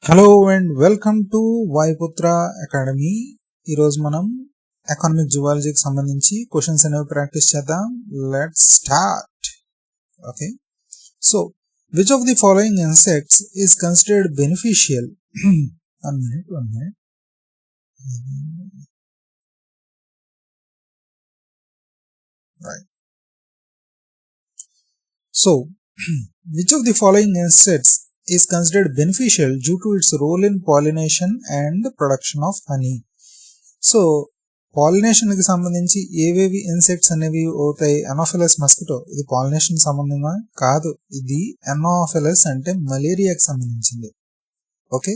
Hello and welcome to Vayuputra academy. ఈరోజు మనం economic జువాలజీకి సంబంధించి క్వశ్చన్స్ అనేవి ప్రాక్టీస్ చేద్దాం. Let's start. Okay, so which of the following insects is considered beneficial? One minute. Right. So which of the following insects is considered beneficial due to its role in pollination and production of honey? So pollination కి సంబంధించి ఏవేవి insects అనేవి అవుతాయి? ఎనోఫిలస్ mosquito, ఇది pollination సంబంధమా? కాదు, ఇది ఎనోఫిలస్ అంటే మలేరియాకి సంబంధించింది. Okay,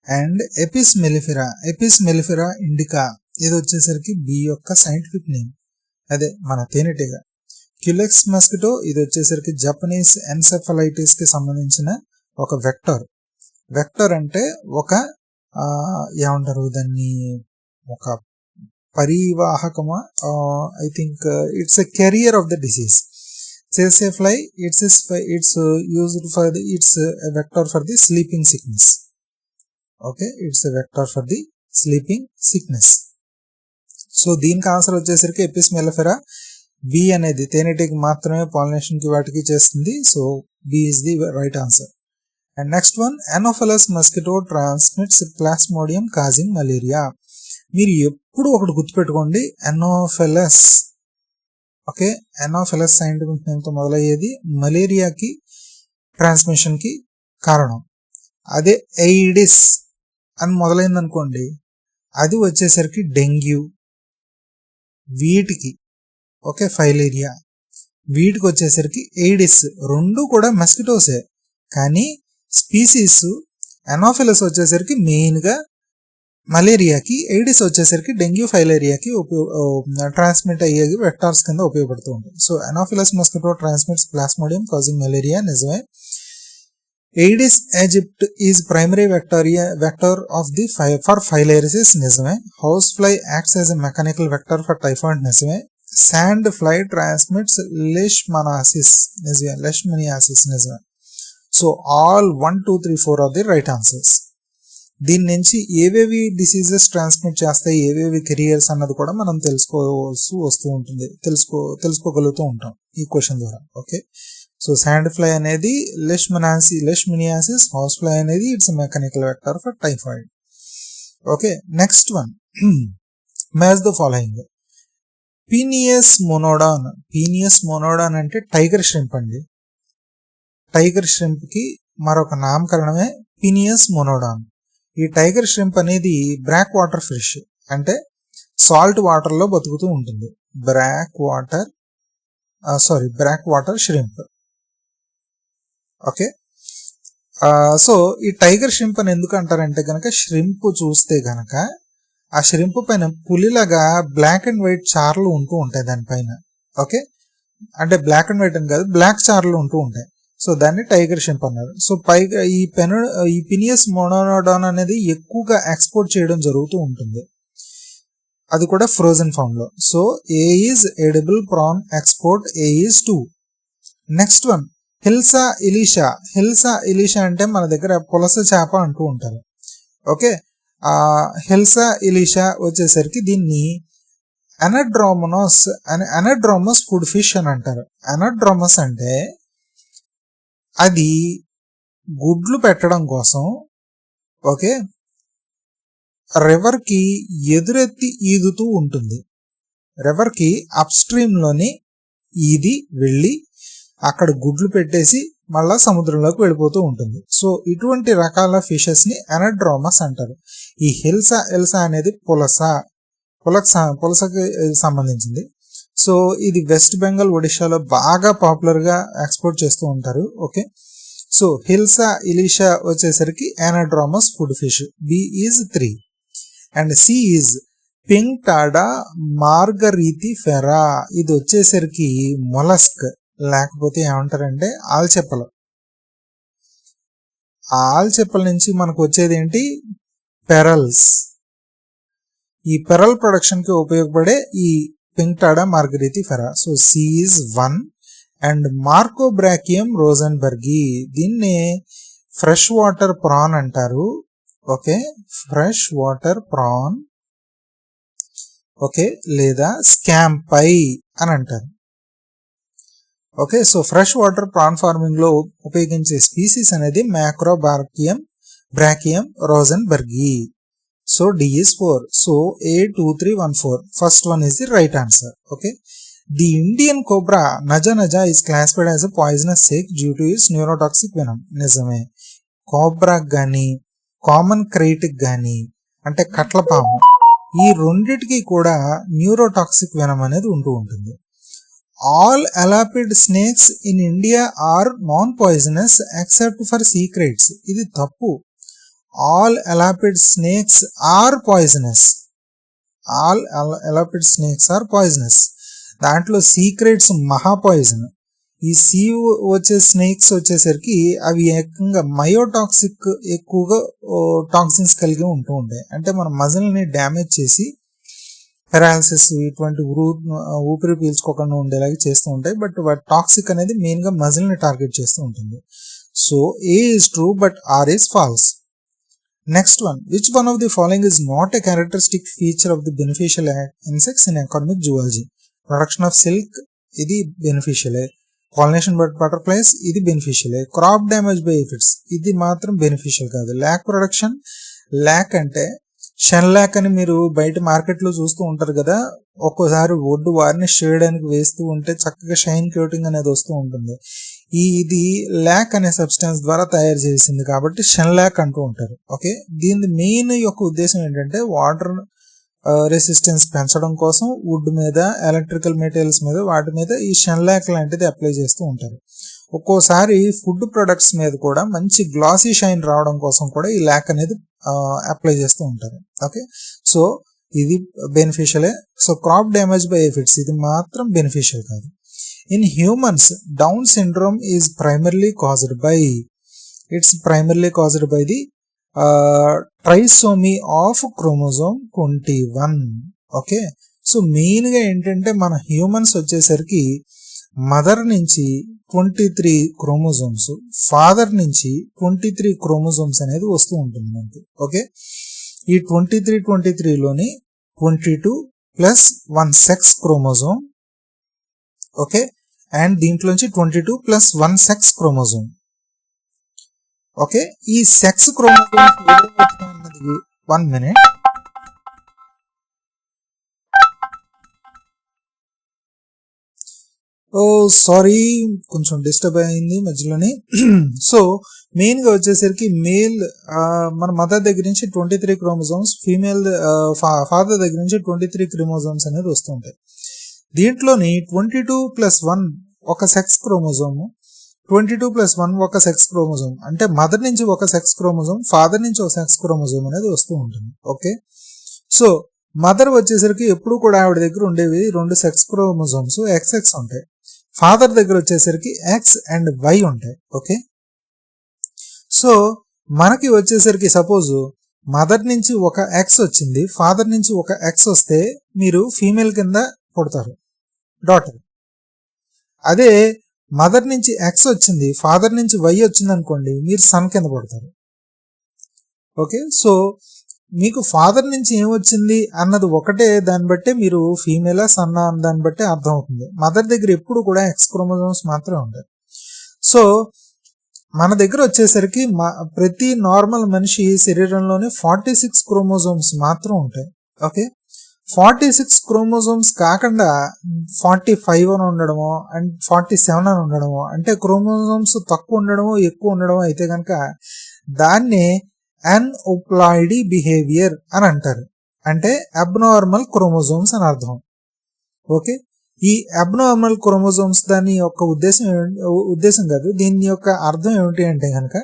and Apis mellifera indica, ఇది వచ్చేసరికి బీ యొక్క సైంటిఫిక్ నేమ్, అదే మన తేనెటీగ. క్యులెక్స్ మస్కిటో, ఇది వచ్చేసరికి జపనీస్ ఎన్సెఫలైటిస్ కి సంబంధించిన ఒక వెక్టర్ అంటే ఒక ఏమంటారు దాన్ని, ఒక పరివాహకమా, I think it's a carrier of the disease. సేసే fly, it's used for the, it's a vector for the sleeping sickness. Okay, it's a vector for the sleeping sickness. So దీనికి ఆన్సర్ వచ్చేసరికి Apis mellifera. Bee అనేది తేనెటీగ మాత్రమే pollination కి వాటికి చేస్తుంది. So B is the right answer. And next one, Anopheles mosquito transmits Plasmodium causing malaria. మీరు ఎప్పుడు ఒకటి గుర్తుపెట్టుకోండి, ఎనోఫిలస్. ఓకే, ఎనోఫిలస్ సైంటిఫిక్ నేమ్ తో మొదలయ్యేది, మలేరియాకి ట్రాన్స్మిషన్ కి కారణం. అదే ఎయిడిస్ అని మొదలైంది అనుకోండి, అది వచ్చేసరికి డెంగ్యూ. వీటికి ఓకే ఫైలేరియా, వీటికి వచ్చేసరికి ఎయిడిస్. రెండు కూడా మస్కిటోసే, కానీ స్పీసీస్ ఎనోఫిలస్ వచ్చేసరికి మెయిన్ గా మలేరియాకి, ఎయిడిస్ వచ్చేసరికి డెంగ్యూ ఫైలేరియాకి ట్రాన్స్మిట్ అయ్యే వెక్టార్స్ కింద ఉపయోగపడుతూ ఉంటాయి. So Anopheles mosquito transmits Plasmodium causing malaria, నిజమే. Aedes aegypti is primary vector of the for filariasis, నిజమే. House fly acts as a mechanical vector for typhoid, నిజమే. శాండ్ ఫ్లై ట్రాన్స్మిట్స్ leishmaniasis, నిజమే. So all 1, 2, 3, 4 are the right answers. దీని నుంచి ఏవేవి diseases transmit చేస్తాయి, ఏవేవి careers అన్నది కూడా మనం తెలుసుకోవాల్సి వస్తూ ఉంటుంది, తెలుసుకోగలుగుతూ ఉంటాం ఈ క్వశ్చన్ ద్వారా. ఓకే, సో శాండ్ ఫ్లై అనేది leishmaniasis, హౌస్ ఫ్లై అనేది it's mechanical vector for typhoid. Okay, next one, match the following. Penaeus monodon అంటే టైగర్ ష్రింప్ అండి. టైగర్ ష్రింప్ కి మరొక నామకరణమే పీనియస్ మోనోడాన్. ఈ టైగర్ ష్రింప్ అనేది బ్రాక్ వాటర్ ఫిష్, అంటే సాల్ట్ వాటర్ లో బతుకుతూ ఉంటుంది. బ్రాక్ వాటర్ ష్రింప్. ఓకే, సో ఈ టైగర్ ష్రింప్ అని ఎందుకు అంటారంటే గనక, ష్రింప్ చూస్తే గనక ఆ ష్రింప్ పైన పులిలాగా బ్లాక్ అండ్ వైట్ చార్లు ఉంటూ ఉంటాయి దానిపైన. ఓకే, అంటే బ్లాక్ అండ్ వైట్ అని కాదు, బ్లాక్ చార్లు ఉంటూ ఉంటాయి. సో దాన్ని టైగర్ ష్రింప్ అన్నారు. సో పైగా ఈ పినియస్ మోనోడాన్ అనేది ఎక్కువగా ఎక్స్పోర్ట్ చేయడం జరుగుతూ ఉంటుంది, అది కూడా ఫ్రోజన్ ఫామ్ లో. So A is edible prawn export, A is 2. Next one, hilsa ilisha అంటే మన దగ్గర పులస చేప అంటూ ఉంటారు. ఓకే, హిల్సా ఇలిషా వచ్చేసరికి దీన్ని అనడ్రోమస్ ఫుడ్ ఫిష్ అని అంటారు. అనడ్రోమస్ అంటే అది గుడ్లు పెట్టడం కోసం ఓకే రివర్ కి ఎదురెత్తి ఈదుతూ ఉంటుంది. రివర్ కి అప్ స్ట్రీమ్ లోని ఈది వెళ్ళి అక్కడ గుడ్లు పెట్టేసి మళ్ళా సముద్రంలోకి వెళ్ళిపోతూ ఉంటుంది. సో ఇటువంటి రకాల ఫిషెస్ ని అనడ్రోమస్ అంటారు. ఈ హిల్సా అనేది పులసకి సంబంధించింది. సో ఇది వెస్ట్ బెంగాల్, ఒడిశాలో బాగా పాపులర్ గా ఎక్స్పోర్ట్ చేస్తూ ఉంటారు. ఓకే, సో హిల్సా ఇలిషా వచ్చేసరికి anadromous food fish, B is 3. And C is Pinctada margaritifera, ఇది వచ్చేసరికి మొలస్క్, లేకపోతే ఏమంటారంటే ఆల్చెప్పల నుంచి మనకు వచ్చేది ఏంటి, పెరల్స్. ఈ పెరల్ ప్రొడక్షన్ కి ఉపయోగపడే ఈ Pinctada margaritifera. So C is 1. And Macrobrachium rosenbergii, దీన్నే ఫ్రెష్ వాటర్ ప్రాన్ అంటారు. Okay, fresh water prawn, okay, లేదా స్కాంపై అని అంటారు. Okay, so fresh water prawn farming లో ఉపయోగించే స్పీసీస్ అనేది brachium rosenbergii. So D is 4. So A2314. First one is the right answer. Okay. The Indian cobra Naja Naja is classified as a poisonous snake due to its neurotoxic venom. నిజమే. Cobra గాని common క్రైటిక్ గాని అంటే కట్లపాము, ఈ రెండిటికి కూడా neurotoxic venom అనేది ఉంటూ ఉంటుంది. All elapid snakes in India are non poisonous except for secrets. ఇది తప్పు. All elapid snakes are poisonous. All elapid snakes are poisonous. దాంట్లో సీక్రెట్స్ మహా పాయిజన్. ఈ వచ్చే స్నేక్స్ వచ్చేసరికి అవి ఏకంగా మయోటాక్సిక్, ఎక్కువగా టాక్సిన్స్ కలిగి ఉంటూ ఉంటాయి. అంటే మన మజిల్ని డ్యామేజ్ చేసి పెరాలసిస్ ఇటువంటి ఊపిరి పీల్చుకోకుండా ఉండేలాగా చేస్తూ ఉంటాయి. బట్ వాటి టాక్సిక్ అనేది మెయిన్ గా మజిల్ ని టార్గెట్ చేస్తూ ఉంటుంది. So A is true but R is false. Next one, which one of the following is not a characteristic feature of the beneficial insects in economic zoology? Production of silk, ఇది బెనిఫిషియలే. Pollination by butterflies, ఇది బెనిఫిషియలే. Crop damage by aphids, ఇది మాత్రం beneficial కాదు. Lakh production, lakh అంటే షెన్ ల్యాక్ అని మీరు బయట market లో చూస్తూ ఉంటారు కదా, ఒక్కోసారి ఒడ్డు వారిని చేయడానికి వేస్తూ ఉంటే చక్కగా షైన్ కోటింగ్ అనేది వస్తూ ఉంటుంది. ఇది ల్యాక్ అనే సబ్స్టెన్స్ ద్వారా తయారు చేసింది కాబట్టి షెన్ ల్యాక్ అంటూ ఉంటారు. ఓకే, దీని మెయిన్ యొక్క ఉద్దేశం ఏంటంటే వాటర్ రెసిస్టెన్స్ పెంచడం కోసం వుడ్ మీద, ఎలక్ట్రికల్ మెటీరియల్స్ మీద, వాటి మీద ఈ షెన్ ల్యాక్ లాంటిది అప్లై చేస్తూ ఉంటారు. ఒక్కోసారి ఫుడ్ ప్రొడక్ట్స్ మీద కూడా మంచి గ్లాసీ షైన్ రావడం కోసం కూడా ఈ ల్యాక్ అనేది అప్లై చేస్తూ ఉంటారు. ఓకే, సో ఇది బెనిఫిషియలే. So crop damage by aphids, ఇది మాత్రం బెనిఫిషియల్ కాదు. In humans Down syndrome is primarily caused by the trisomy of chromosome 21. Okay, so main గా ఏంటంటే మన హ్యూమన్స్ వచ్చేసరికి మదర్ నుంచి 23 క్రోమోజోమ్స్, ఫాదర్ నుంచి 23 క్రోమోజోమ్స్ అనేది వస్తూ ఉంటుంది మనకి. ఓకే, ఈ 23 లోని 22 plus 1 sex chromosome. Okay, and దీంట్లోంచి 22 ప్లస్ 1 సెక్స్ క్రోమోజోమ్. ఓకే, ఈ సెక్స్ క్రోమోజోమ్ అన్నది 1 minute. సారీ, కొంచెం డిస్టర్బ్ అయింది మధ్యలోని. సో మెయిన్ గా వచ్చేసరికి మేల్ మన మదర్ దగ్గర నుంచి 23 క్రోమోజోమ్స్, ఫీమేల్ ఫాదర్ దగ్గర నుంచి 23 క్రోమోజోమ్స్ అనేది వస్తూ ఉంటాయి. దీంట్లోని 22 ప్లస్ 1 ఒక సెక్స్ క్రోమోజోమ్, 22 ప్లస్ 1 ఒక సెక్స్ క్రోమోజోమ్, అంటే మదర్ నుంచి ఒక సెక్స్ క్రోమోజోమ్, ఫాదర్ నుంచి ఒక సెక్స్ క్రోమోజోమ్ అనేది వస్తూ ఉంటుంది. ఓకే, సో మదర్ వచ్చేసరికి ఎప్పుడు కూడా ఆవిడ దగ్గర ఉండేవి 2 సెక్స్ క్రోమోజోమ్స్ XX ఉంటాయి. ఫాదర్ దగ్గర వచ్చేసరికి X అండ్ Y ఉంటాయి. ఓకే, సో మనకి వచ్చేసరికి సపోజ్ మదర్ నుంచి ఒక X వచ్చింది, ఫాదర్ నుంచి ఒక X వస్తే మీరు ఫీమేల్ కింద పుడతారు, డాటర్. అదే మదర్ నుంచి X వచ్చింది, ఫాదర్ నుంచి Y వచ్చింది అనుకోండి, మీరు సన్ కింద పడతారు. ఓకే, సో మీకు ఫాదర్ నుంచి ఏమొచ్చింది అన్నది ఒకటే, దాన్ని బట్టే మీరు ఫీమేలా సన్నా అన్న దాన్ని బట్టే అర్థం అవుతుంది. మదర్ దగ్గర ఎప్పుడు కూడా X క్రోమోజోమ్స్ మాత్రమే ఉంటాయి. సో మన దగ్గర వచ్చేసరికి ప్రతి నార్మల్ మనిషి శరీరంలోనే 46 క్రోమోజోమ్స్ మాత్రం ఉంటాయి. ఓకే, 46 క్రోమోజోమ్స్ కాకుండా 45 అని ఉండడమో అండ్ 47 అని ఉండడమో, అంటే క్రోమోజోమ్స్ తక్కువ ఉండడమో ఎక్కువ ఉండడమో అయితే కనుక దాన్ని అన్ఓప్లాయిడీ బిహేవియర్ అని అంటారు. అంటే అబ్నార్మల్ క్రోమోజోమ్స్ అని అర్థం. ఓకే, ఈ అబ్నార్మల్ క్రోమోజోమ్స్ దాని యొక్క ఉద్దేశం కాదు, దీని యొక్క అర్థం ఏమిటి అంటే కనుక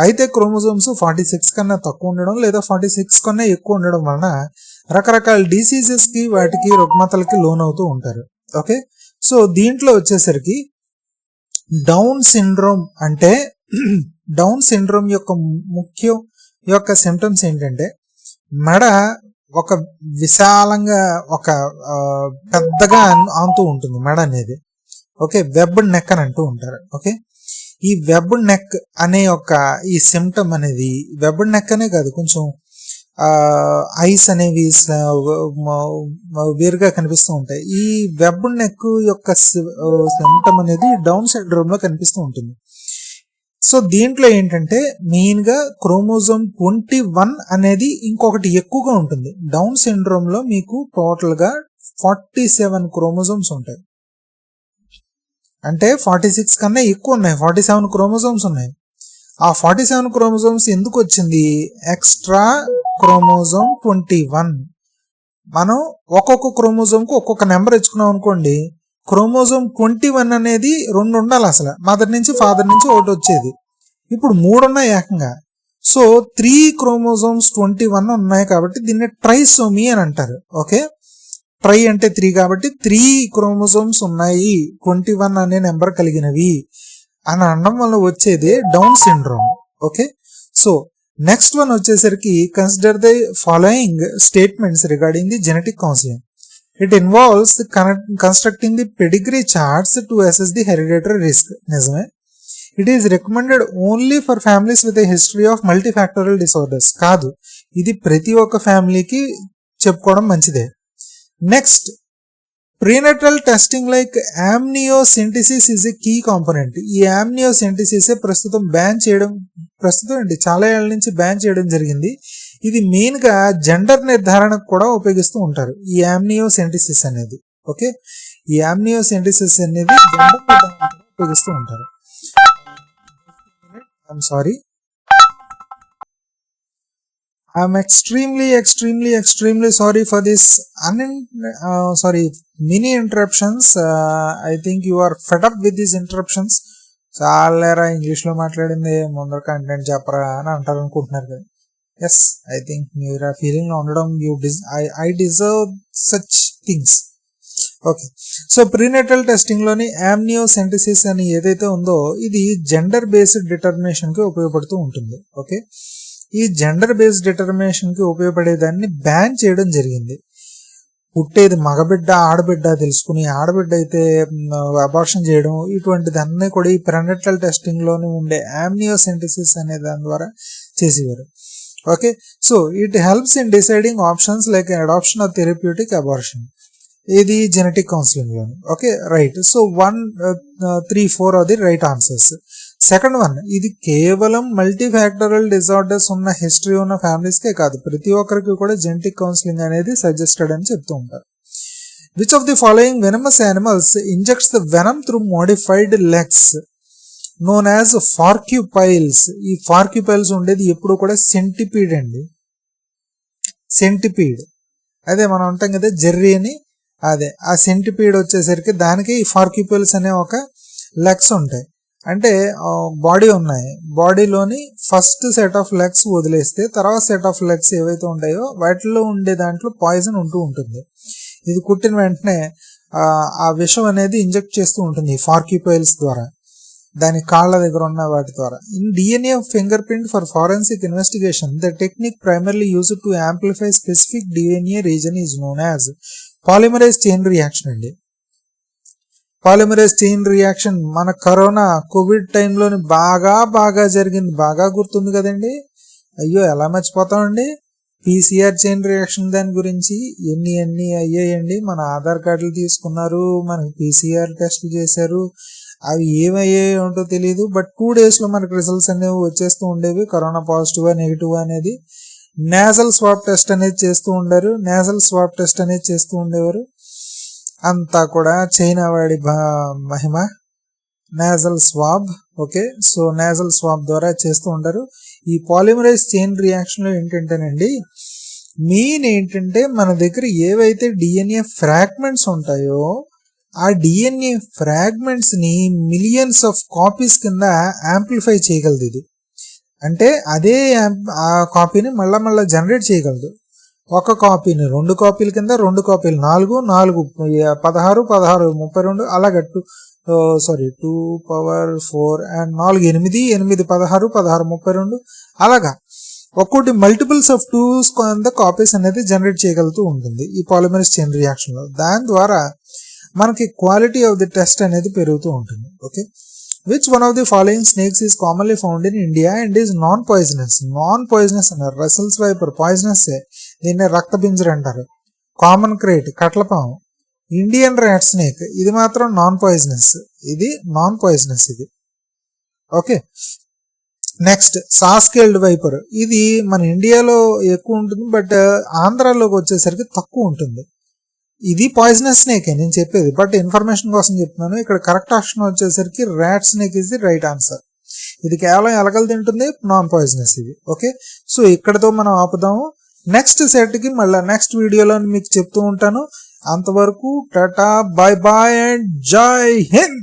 అయితే క్రోమోజోమ్స్ 46 కన్నా తక్కువ ఉండడం లేదా 46 కన్నా ఎక్కువ ఉండడం వలన రకరకాల డిసీజెస్ కి, వాటికి రుగ్మతలకి లోన్ అవుతూ ఉంటారు. ఓకే, సో దీంట్లో వచ్చేసరికి డౌన్ సిండ్రోమ్ అంటే డౌన్ సిండ్రోమ్ యొక్క సిమ్టమ్స్ ఏంటంటే మెడ ఒక విశాలంగా ఒక పెద్దగా ఆంతూ ఉంటుంది మెడ అనేది. ఓకే, వెబ్ నెక్ అని అంటూ ఉంటారు. ఓకే, ఈ వెబ్ నెక్ అనే ఈ సిమ్టమ్ అనేది వెబ్ నెక్ అనే కాదు, కొంచెం ఐస్ అనేవి వేరుగా కనిపిస్తూ ఉంటాయి. ఈ వెబ్ నెక్ యొక్క సిమ్టమ్ అనేది డౌన్ సిండ్రోమ్ లో కనిపిస్తూ ఉంటుంది. సో దీంట్లో ఏంటంటే మెయిన్ గా క్రోమోజోమ్ 21 అనేది ఇంకొకటి ఎక్కువగా ఉంటుంది. డౌన్ సిండ్రోమ్ లో మీకు టోటల్ గా 47 క్రోమోజోమ్స్ ఉంటాయి. అంటే 46 కన్నా ఎక్కువ ఉన్నాయి, 47 క్రోమోజోమ్స్ ఉన్నాయి. ఆ 47 క్రోమోజోమ్స్ ఎందుకు వచ్చింది? Extra chromosome 21. మనం ఒక్కొక్క క్రోమోజోమ్ కు ఒక్కొక్క నెంబర్ ఇచ్చుకున్నాం అనుకోండి, క్రోమోజోమ్ 21 అనేది 2 ఉండాలి. అసలు మదర్ నుంచి ఫాదర్ నుంచి ఒకటి వచ్చేది, ఇప్పుడు 3 ఉన్నాయి ఏకంగా. సో 3 క్రోమోజోమ్స్ 21 ఉన్నాయి కాబట్టి దీన్ని ట్రైసోమీ అని అంటారు. ఓకే, ట్రై అంటే 3 కాబట్టి 3 క్రోమోజోమ్స్ ఉన్నాయి 21 అనే నెంబర్ కలిగినవి అని అనడం వల్ల వచ్చేది Down syndrome. Okay, so next one వచ్చేసరికి consider the following statements regarding the genetic counselling. It involves constructing the pedigree charts to assess the hereditary risk. నిజమే, it is recommended only for families with a history of multifactorial disorders. కాదు, ఇది ప్రతి ఒక్క ఫ్యామిలీకి చెప్పుకోవడం మంచిదే. Next, prenatal testing like amniocentesis is a key component. ఈ amniocentesis ప్రస్తుతం చాలా ఏళ్ల నుంచి బ్యాన్ చేయడం జరిగింది. ఇది మెయిన్ గా జెండర్ నిర్ధారణకు కూడా ఉపయోగిస్తూ ఉంటారు ఈ ఆమ్నియోసెంటిసిస్ అనేది. ఓకే, ఈ ఆమ్నియోసెంటిసిస్ అనేది జెండర్ నిర్ధారణకు ఉపయోగిస్తూ ఉంటారు. I'm sorry, I'm extremely sorry for this mini interruptions. I think you are fed up with these interruptions. చాలేరా ఇంగ్లీష్ లో మాట్లాడింది ముందర కంటెంట్ చెప్పరా అని అంటారు అనుకుంటున్నారు కదా. ఎస్, ఐ థింక్ మీరు ఆ ఫీలింగ్ లో ఉండడం I deserve such things. Okay, so prenatal testing లోని ఆమ్నియోసెంటిసిస్ అని ఏదైతే ఉందో ఇది జెండర్ బేస్డ్ డిటర్మినేషన్ కి ఉపయోగపడుతూ ఉంటుంది. ఓకే, ఈ జెండర్ బేస్డ్ డిటర్మినేషన్ కి ఉపయోగపడేదాన్ని బ్యాన్ చేయడం జరిగింది. పుట్టేది మగబిడ్డ ఆడబిడ్డ తెలుసుకుని ఆడబిడ్డ అయితే అబార్షన్ చేయడం, ఇటువంటిదన్నీ కూడా ఈ ప్రీనేటల్ టెస్టింగ్ లోనే ఉండే ఆమ్నియోసెంటిసిస్ అనే దాని ద్వారా చేసేవారు. Okay, so it helps in deciding options like adoption or therapeutic abortion. ఇది జెనెటిక్ కౌన్సిలింగ్ లోని. Okay, right. So 1, 3, 4 are the right answers. Second one, ఇది కేవలం మల్టీఫ్యాక్టరల్ డిజార్డర్స్ ఉన్న హిస్టరీ ఉన్న ఫ్యామిలీస్ కే కాదు, ప్రతి ఒక్కరికి కూడా జెనెటిక్ కౌన్సిలింగ్ అనేది సజెస్టెడ్ అని చెప్తూ ఉంటారు. Which of the following venomous animals injects the venom through modified legs known as forcipules. ఈ ఫార్క్యూపైల్స్ ఉండేది ఎప్పుడు కూడా సెంటిపీడ్ అండి. సెంటిపీడ్ అదే మనం అంటాం కదా జెర్రీ అని, అదే ఆ సెంటిపీడ్ వచ్చేసరికి దానికి ఈ ఫార్క్యూపైల్స్ అనే ఒక లెగ్స్ ఉంటాయి. అంటే బాడీ ఉన్నాయి, బాడీలోని ఫస్ట్ సెట్ ఆఫ్ లెగ్స్ వదిలేస్తే తర్వాత సెట్ ఆఫ్ లెగ్స్ ఏవైతే ఉంటాయో వాటిలో ఉండే దాంట్లో పాయిజన్ ఉంటూ ఉంటుంది. ఇది కుట్టిన వెంటనే ఆ విషం అనేది ఇంజెక్ట్ చేస్తూ ఉంటుంది ఈ ఫార్క్యూపైల్స్ ద్వారా, దాని కాళ్ళ దగ్గర ఉన్న వాటి ద్వారా. In DNA finger print for forensic investigation the technique primarily used to amplify specific DNA reason is known as polymerase chain reaction అండి. పాలిమరేజ్ చైన్ రియాక్షన్ మన కరోనా కోవిడ్ టైంలోని బాగా జరిగింది, బాగా గుర్తుంది కదండి. అయ్యో ఎలా మర్చిపోతామండి. పీసీఆర్ చైన్ రియాక్షన్ దాని గురించి ఎన్ని అయ్యాయండి. మన ఆధార్ కార్డులు తీసుకున్నారు, మనకి పీసీఆర్ టెస్ట్ చేశారు, అవి ఏమయ్యాయో ఏంటో తెలియదు. బట్ 2 days లో మనకి రిజల్ట్స్ అనేవి వచ్చేస్తూ ఉండేవి, కరోనా పాజిటివ్ నెగిటివ్ అనేది. నేజల్ స్వాబ్ టెస్ట్ అనేది చేస్తూ ఉండేవారు. అంతా కూడా చైనా వాడి మహిమ, nasal swab. Okay, so nasal swab ద్వారా చేస్తూ ఉంటారు. ఈ పాలిమరైజ్ చైన్ రియాక్షన్ లో ఏంటంటేనండి మెయిన్ ఏంటంటే మన దగ్గర ఏవైతే డిఎన్ఏ ఫ్రాగ్మెంట్స్ ఉంటాయో ఆ డిఎన్ఏ ఫ్రాగ్మెంట్స్ ని మిలియన్స్ ఆఫ్ కాపీస్ కింద యాంప్లిఫై చేయగలదు ఇది. అంటే అదే ఆ కాపీని మళ్ళా జనరేట్ చేయగలదు. ఒక కాపీని 2 కాపీల కింద 2 కాపీలు 4, 16, 32 అలాగే 2 power 4 and 4 8, 16, 32 అలాగా ఒక్కోటి మల్టిపుల్స్ ఆఫ్ 2's కింద కాపీస్ అనేది జనరేట్ చేయగలుగుతూ ఉంటుంది ఈ పాలిమరేజ్ చైన్ రియాక్షన్ లో. దాని ద్వారా మనకి క్వాలిటీ ఆఫ్ ది టెస్ట్ అనేది పెరుగుతూ ఉంటుంది. Okay, which one of the following snakes is commonly found in India and is non poisonous. Non poisonous అన్నారు. రసల్స్ వైపర్ పాయిజనస్, దీన్ని రక్త బింజర్ అంటారు. కామన్ క్రేట్ కట్లపాము, ఇండియన్ ర్యాట్ స్నేక్ ఇది మాత్రం నాన్ పాయిజనస్, ఇది నాన్ పాయిజనస్ ఇది. ఓకే, నెక్స్ట్ సాస్కేల్డ్ వైపర్, ఇది మన ఇండియాలో ఎక్కువ ఉంటుంది బట్ ఆంధ్రాలోకి వచ్చేసరికి తక్కువ ఉంటుంది. ఇది పాయిజనస్ స్నేక్ నేను చెప్పేది, బట్ ఇన్ఫర్మేషన్ కోసం చెప్తున్నాను. ఇక్కడ కరెక్ట్ ఆప్షన్ వచ్చేసరికి rat snake is the right answer. ఇది కేవలం ఎలకలు తింటుంది, నాన్ పాయిజనస్ ఇది. ఓకే, సో ఇక్కడతో మనం ఆపుదాము. నెక్స్ట్ సెట్కి మళ్ళీ నెక్స్ట్ వీడియోలో మీకు చెప్తూ ఉంటాను. అంతవరకు టాటా, బాయ్ బాయ్ అండ్ జై హింద్.